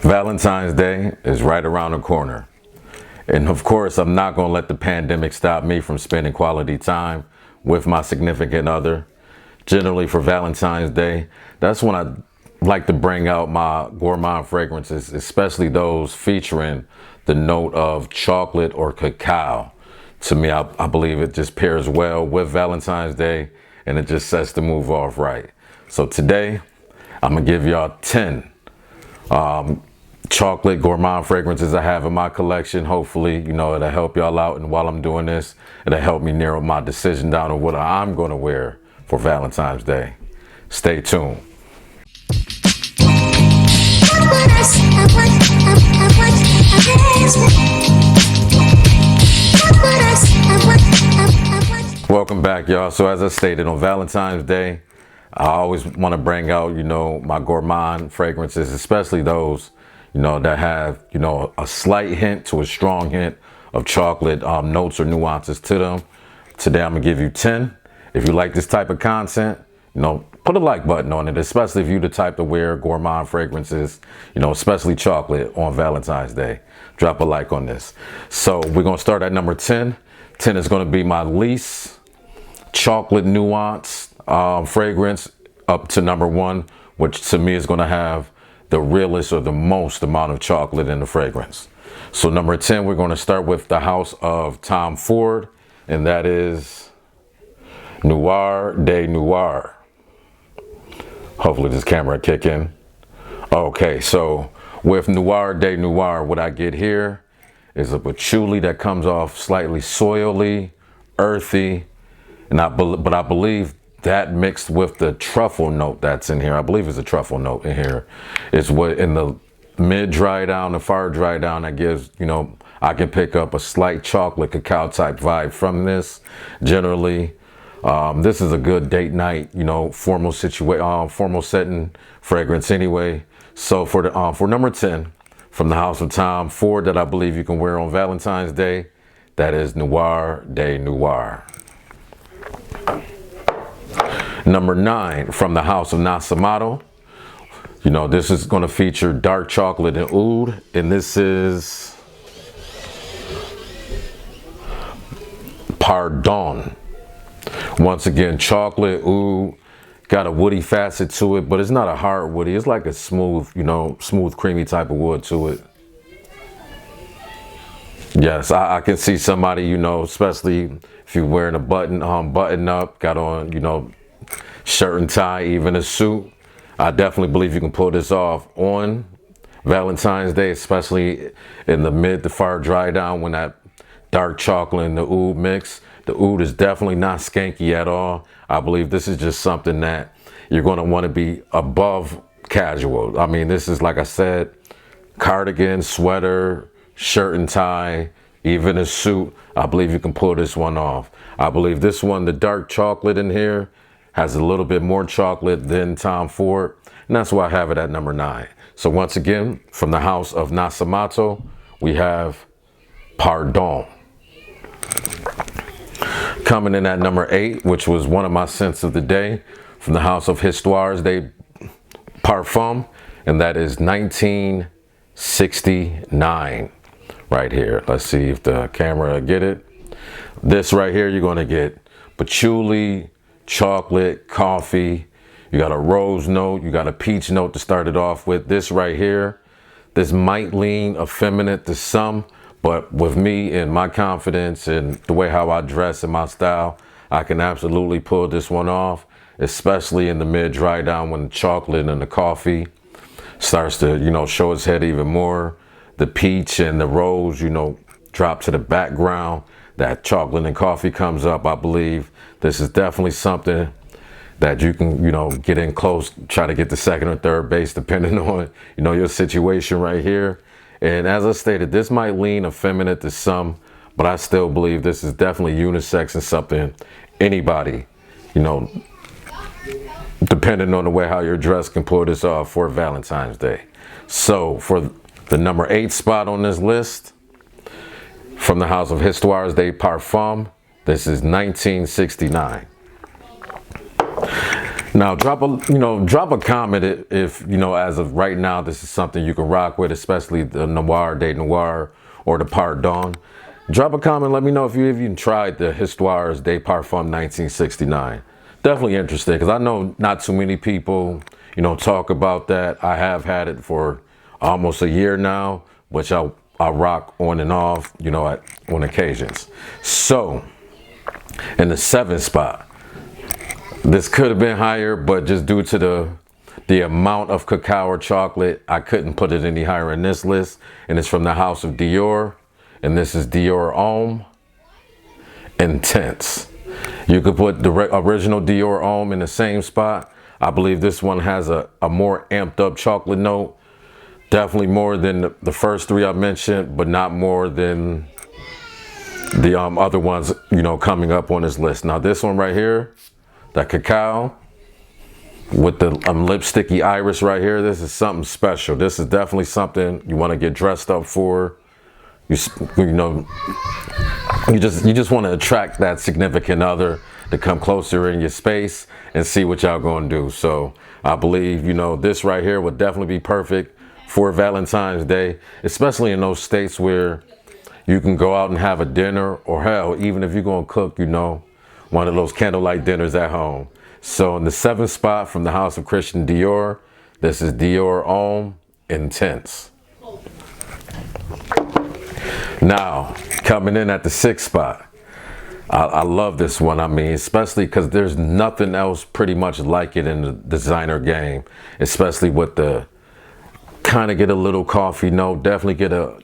Valentine's Day is right around the corner. And of course, I'm not going to let the pandemic stop me from spending quality time with my significant other. Generally for Valentine's Day, that's when I like to bring out my gourmand fragrances, especially those featuring the note of chocolate or cacao. To me, I believe it just pairs well with Valentine's Day and it just sets the mood off right. So today, I'm going to give y'all 10 chocolate gourmand fragrances I have in my collection. Hopefully, it'll help y'all out. And while I'm doing this, it'll help me narrow my decision down on what I'm going to wear for Valentine's Day. Stay tuned. Welcome back, y'all. So as I stated, on Valentine's Day, I always want to bring out, my gourmand fragrances, especially those, that have, a slight hint to a strong hint of chocolate notes or nuances to them. Today, I'm going to give you 10. If you like this type of content, put a like button on it, especially if you're the type to wear gourmand fragrances, especially chocolate on Valentine's Day. Drop a like on this. So we're going to start at number 10. 10 is going to be my least chocolate nuance fragrance up to number 1, which to me is going to have the realest or the most amount of chocolate in the fragrance. So number 10, we're going to start with the house of Tom Ford, and that is Noir De Noir. Hopefully this camera kick in. Okay, so with Noir De Noir, what I get here is a patchouli that comes off slightly soily, earthy, and I believe that mixed with the truffle note that's in here. I believe it's a truffle note in here. It's what in the mid dry down, the far dry down that gives, I can pick up a slight chocolate cacao type vibe from this. Generally, this is a good date night, formal setting fragrance anyway. So for number 10 from the house of Tom Ford that I believe you can wear on Valentine's Day, that is Noir De Noir. Number 9 from the house of Nasamato. This is going to feature dark chocolate and oud, and this is Pardon. Once again, chocolate, oud, got a woody facet to it, but it's not a hard woody. It's like a smooth, smooth, creamy type of wood to it. Yes, I can see somebody, especially if you're wearing a button up, got on, shirt and tie, even a suit. I definitely believe you can pull this off on Valentine's Day, especially in the mid to far dry down when that dark chocolate and the oud mix. The oud is definitely not skanky at all. I believe this is just something that you're going to want to be above casual. I mean, this is, like I said, cardigan, sweater, shirt and tie, even a suit. I believe you can pull this one off. I believe this one, the dark chocolate in here, has a little bit more chocolate than Tom Ford, and that's why I have it at number 9. So once again, from the house of Nasamato, we have Pardon. Coming in at number 8, which was one of my scents of the day, from the house of Histoires de Parfum, and that is 1969 right here. Let's see if the camera get it. This right here, you're going to get patchouli, chocolate, coffee. You got a rose note, you got a peach note to start it off with. This right here, this might lean effeminate to some, but with me and my confidence and the way how I dress and my style, I can absolutely pull this one off, especially in the mid dry down when the chocolate and the coffee starts to, show its head even more. The peach and the rose, drop to the background. That chocolate and coffee comes up. I believe this is definitely something that you can, get in close, try to get the second or third base, depending on, your situation right here. And as I stated, this might lean effeminate to some, but I still believe this is definitely unisex and something anybody, depending on the way how you're dressed, can pull this off for Valentine's Day. So for the number 8 spot on this list, from the house of Histoires de Parfum, this is 1969. Now, drop a comment if as of right now, this is something you can rock with, especially the Noir De Noir or the Pardon. Drop a comment. Let me know if you even tried the Histoires de Parfum 1969. Definitely interested because I know not too many people, talk about that. I have had it for almost a year now, which I rock on and off, on occasions. So, in the 7th spot, this could have been higher, but just due to the amount of cacao or chocolate, I couldn't put it any higher in this list. And it's from the house of Dior, and this is Dior Ohm Intense. You could put the original Dior Ohm in the same spot. I believe this one has a more amped up chocolate note. Definitely more than the first 3 I mentioned, but not more than the other ones, coming up on this list. Now this one right here, that cacao with the lipsticky iris right here, this is something special. This is definitely something you want to get dressed up for. You just want to attract that significant other to come closer in your space and see what y'all gonna do. So I believe, this right here would definitely be perfect for Valentine's Day, especially in those states where you can go out and have a dinner, or hell, even if you're gonna cook, one of those candlelight dinners at home. So in the 7th spot from the house of Christian Dior, this is Dior Om Intense. Now, coming in at the 6th spot, I love this one. I mean, especially because there's nothing else pretty much like it in the designer game, especially with the kind of get a little coffee note, definitely get a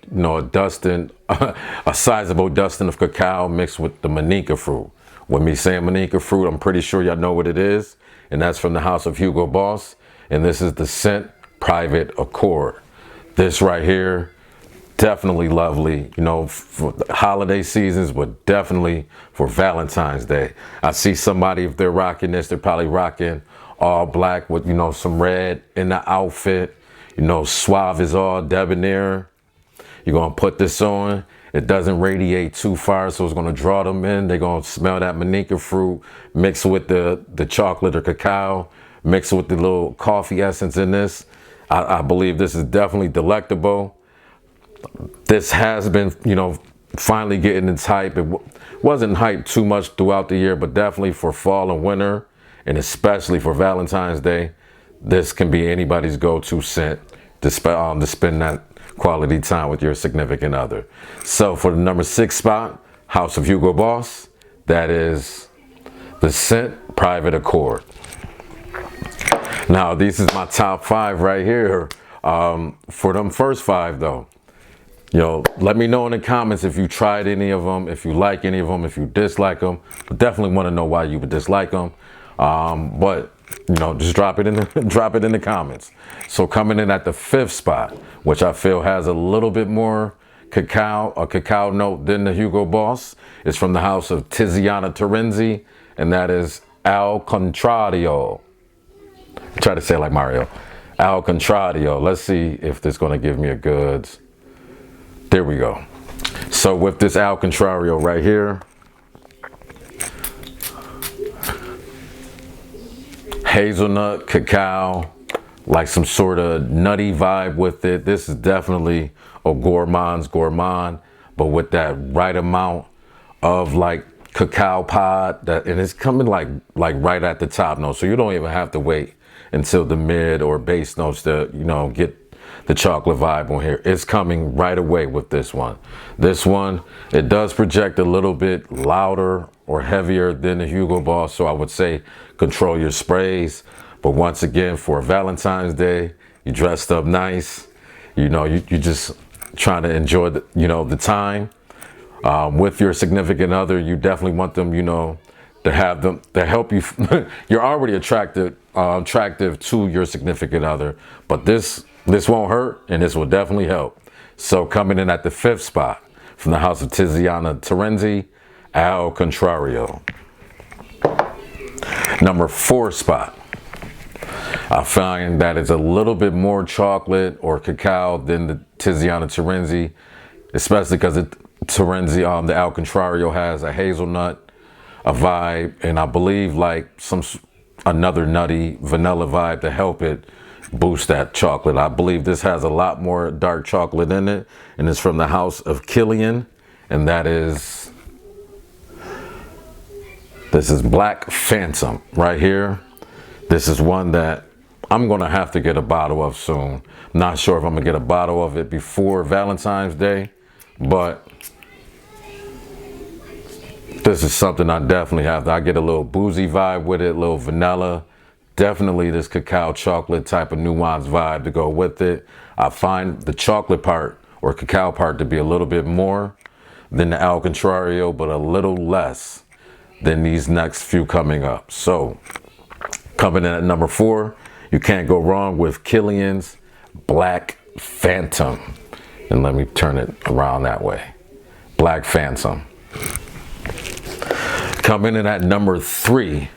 dusting, a sizable dusting of cacao mixed with the manica fruit. When me saying manica fruit, I'm pretty sure y'all know what it is, and that's from the house of Hugo Boss, and this is the scent Private Accord. This right here, definitely lovely, for the holiday seasons, but definitely for Valentine's Day. I see somebody, if they're rocking this, they're probably rocking all black with, some red in the outfit. Suave is all debonair. You're going to put this on. It doesn't radiate too far, so it's going to draw them in. They're going to smell that manica fruit, mix with the chocolate or cacao, mix with the little coffee essence in this. I believe this is definitely delectable. This has been, finally getting its hype. It wasn't hyped too much throughout the year, but definitely for fall and winter, and especially for Valentine's Day, this can be anybody's go-to scent to spend that quality time with your significant other. So for the number 6 spot, House of Hugo Boss, that is the scent Private Accord. Now, this is my top 5 right here. For them first 5 though, let me know in the comments if you tried any of them, if you like any of them, if you dislike them. But definitely want to know why you would dislike them. But just drop it in the comments. So coming in at the 5th spot, which I feel has a little bit more a cacao note than the Hugo Boss, is from the house of Tiziana Terenzi, and that is Al Contrario. Try to say it like Mario. Al Contrario. Let's see if this is going to give me a good. There we go. So with this Al Contrario right here, hazelnut, cacao, like some sort of nutty vibe with it. This is definitely a gourmand's gourmand, but with that right amount of like cacao pod, and it's coming like right at the top note, so you don't even have to wait until the mid or base notes to get the chocolate vibe on here. It's coming right away with this one. This one, it does project a little bit louder or heavier than the Hugo Boss, so I would say control your sprays. But once again, for Valentine's Day, you dressed up nice, you just trying to enjoy the time with your significant other. You definitely want them to have them to help you. You're already attractive to your significant other, but this won't hurt, and this will definitely help. So coming in at the 5th spot from the house of Tiziana Terenzi, Al Contrario. Number 4 spot, I find that it's a little bit more chocolate or cacao than the Tiziana Terenzi, especially because the Terenzi, the Al Contrario has a hazelnut, a vibe, and I believe like some another nutty vanilla vibe to help it boost that chocolate. I believe this has a lot more dark chocolate in it, and it's from the house of Killian, and this is Black Phantom right here. This is one that I'm gonna have to get a bottle of soon. Not sure if I'm gonna get a bottle of it before Valentine's Day, but this is something I definitely have. I get a little boozy vibe with it, a little vanilla. Definitely this cacao chocolate type of nuanced vibe to go with it. I find the chocolate part or cacao part to be a little bit more than the Al Contrario, but a little less than these next few coming up. So coming in at number 4, you can't go wrong with Killian's Black Phantom. And let me turn it around that way. Black Phantom. Coming in at number 3.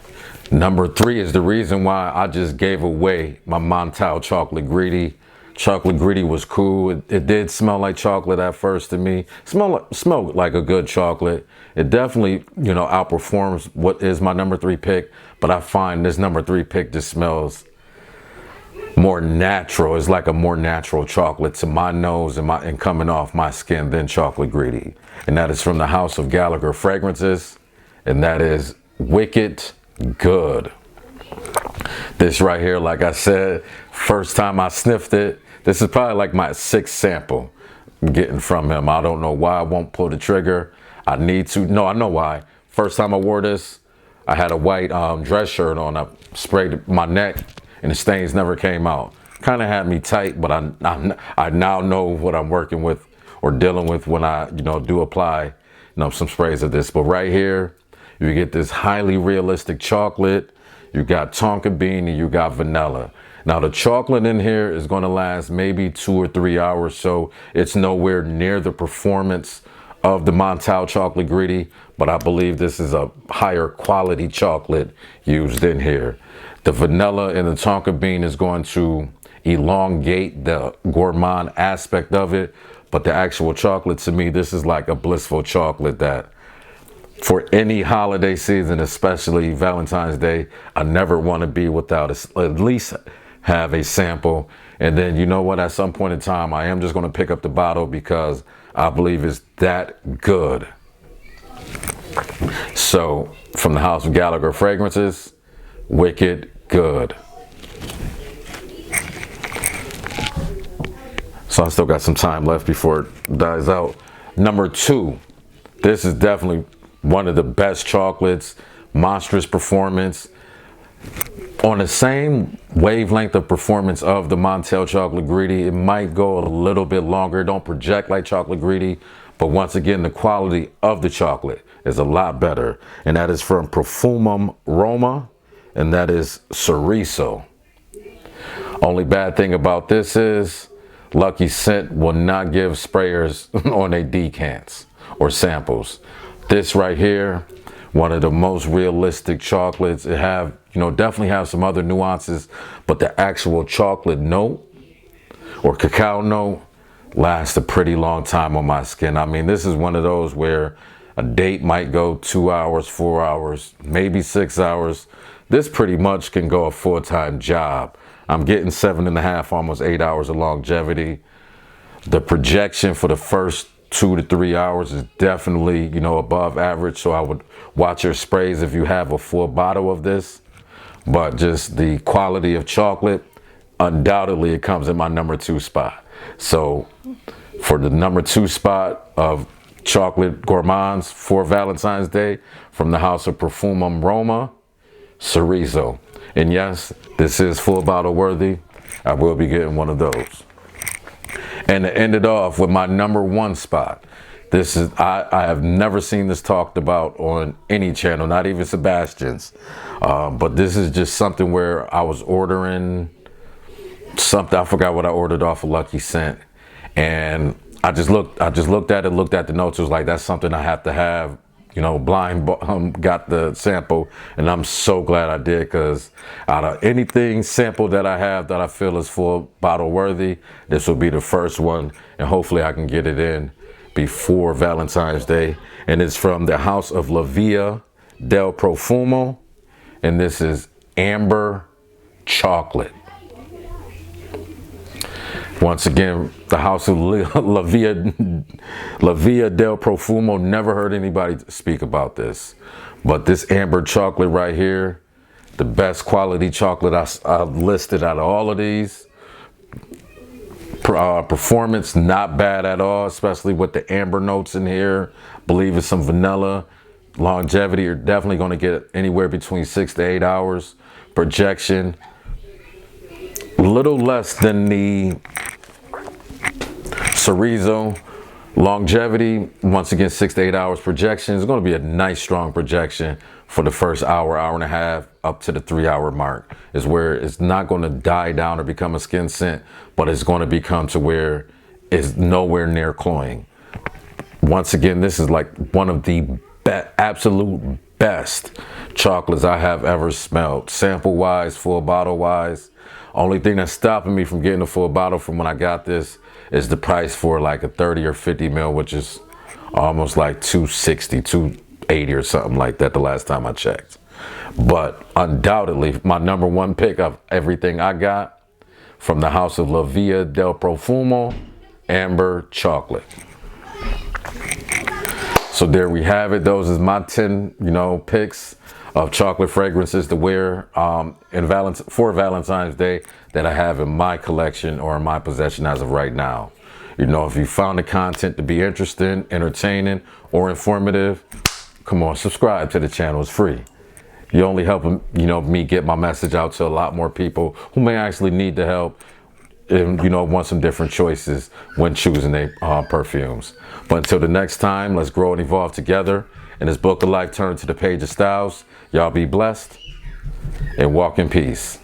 Number 3 is the reason why I just gave away my Montal Chocolate Greedy. Chocolate Greedy was cool. It did smell like chocolate at first to me. Smelled like a good chocolate. It definitely, outperforms what is my number 3 pick. But I find this number 3 pick just smells more natural. It's like a more natural chocolate to my nose and coming off my skin than Chocolate Greedy. And that is from the house of Gallagher Fragrances. And that is Wicked Good. This right here, like I said, first time I sniffed it, this is probably like my 6th sample I'm getting from him. I don't know why I won't pull the trigger. I need to. No, I know why. First time I wore this, I had a white dress shirt on. I sprayed my neck and the stains never came out. Kind of had me tight, but I now know what I'm working with or dealing with when I do apply some sprays of this. But right here, you get this highly realistic chocolate. You got tonka bean and you got vanilla. Now the chocolate in here is going to last maybe 2 or 3 hours, so it's nowhere near the performance of the Montal Chocolate Greedy, but I believe this is a higher quality chocolate used in here. The vanilla and the tonka bean is going to elongate the gourmand aspect of it, but the actual chocolate, to me, this is like a blissful chocolate that for any holiday season, especially Valentine's Day, I never want to be without at least have a sample. And then, you know what, at some point in time, I am just going to pick up the bottle because I believe it's that good. So from the house of Gallagher Fragrances, Wicked Good. So I still got some time left before it dies out. Number 2, this is definitely one of the best chocolates, monstrous performance. On the same wavelength of performance of the Montal Chocolate Greedy, it might go a little bit longer. Don't project like Chocolate Greedy, but once again, the quality of the chocolate is a lot better. And that is from Profumum Roma, and that is Ceriso. Only bad thing about this is Lucky Scent will not give sprayers on their decants or samples. This right here, one of the most realistic chocolates. It definitely have some other nuances, but the actual chocolate note or cacao note lasts a pretty long time on my skin. I mean, this is one of those where a date might go 2 hours, 4 hours, maybe 6 hours. This pretty much can go a full-time job. I'm getting 7.5, almost 8 hours of longevity. The projection for the first 2 to 3 hours is definitely, above average. So I would watch your sprays if you have a full bottle of this. But just the quality of chocolate, undoubtedly it comes in my number 2 spot. So for the number 2 spot of chocolate gourmands for Valentine's Day, from the house of Profumum Roma, Ceriso. And yes, this is full bottle worthy. I will be getting one of those. And to end it off with my number 1 spot, this is, I have never seen this talked about on any channel, not even Sebastian's. But this is just something where I was ordering something. I forgot what I ordered off of Lucky Scent. And I just looked at it, looked at the notes. It was like, that's something I have to have. Got the sample, and I'm so glad I did, because out of anything sample that I have that I feel is full bottle worthy, this will be the first one, and hopefully I can get it in before Valentine's Day. And it's from the house of La Via del Profumo, and this is Amber Chocolate. Once again, the house of La Via del Profumo. Never heard anybody speak about this. But this Amber Chocolate right here, the best quality chocolate I listed out of all of these. Performance, not bad at all, especially with the amber notes in here. Believe it's some vanilla. Longevity, you're definitely going to get anywhere between 6 to 8 hours. Projection, a little less than the Ceriso. Longevity, once again, 6 to 8 hours. Projection is going to be a nice strong projection for the first hour, hour and a half, up to the 3 hour mark, is where it's not going to die down or become a skin scent, but it's going to become to where it's nowhere near cloying. Once again, this is like one of the absolute best chocolates I have ever smelled. Sample wise, full bottle wise. Only thing that's stopping me from getting a full bottle from when I got this is the price for like a 30 or 50 mil, which is almost like 260, 280 or something like that the last time I checked. But undoubtedly, my number one pick of everything I got from the house of La Via del Profumo, Amber Chocolate. So there we have it. Those is my 10, picks of chocolate fragrances to wear for Valentine's Day that I have in my collection or in my possession as of right now. If you found the content to be interesting, entertaining, or informative, come on, subscribe to the channel. It's free. You only help me get my message out to a lot more people who may actually need the help and want some different choices when choosing their perfumes. But until the next time, let's grow and evolve together. And this book of life turned to the Paige of Stylez. Y'all be blessed and walk in peace.